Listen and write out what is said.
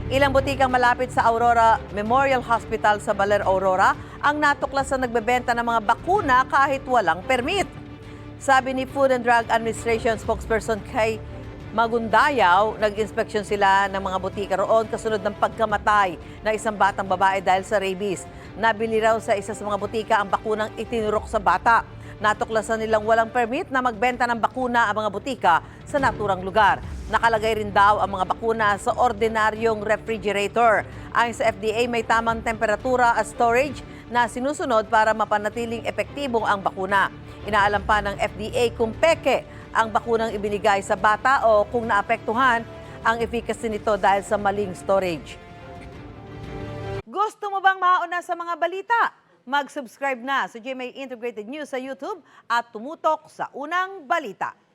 Ilang butikang malapit sa Aurora Memorial Hospital sa Baler, Aurora ang natuklasan nagbebenta ng mga bakuna kahit walang permit. Sabi ni Food and Drug Administration spokesperson Kay Magundayaw, nag-inspeksyon sila ng mga butika roon kasunod ng pagkamatay ng isang batang babae dahil sa rabies. Nabili raw sa isa sa mga butika ang bakunang itinurok sa bata. Natuklasan nilang walang permit na magbenta ng bakuna ang mga butika sa naturang lugar. Nakalagay rin daw ang mga bakuna sa ordinaryong refrigerator. Ayon sa FDA, may tamang temperatura at storage na sinusunod para mapanatiling epektibong ang bakuna. Inaalam pa ng FDA kung peke ang bakunang ibinigay sa bata o kung naapektuhan ang efficacy nito dahil sa maling storage. Gusto mo bang mauna sa mga balita? Mag-subscribe na sa GMA Integrated News sa YouTube at tumutok sa unang balita.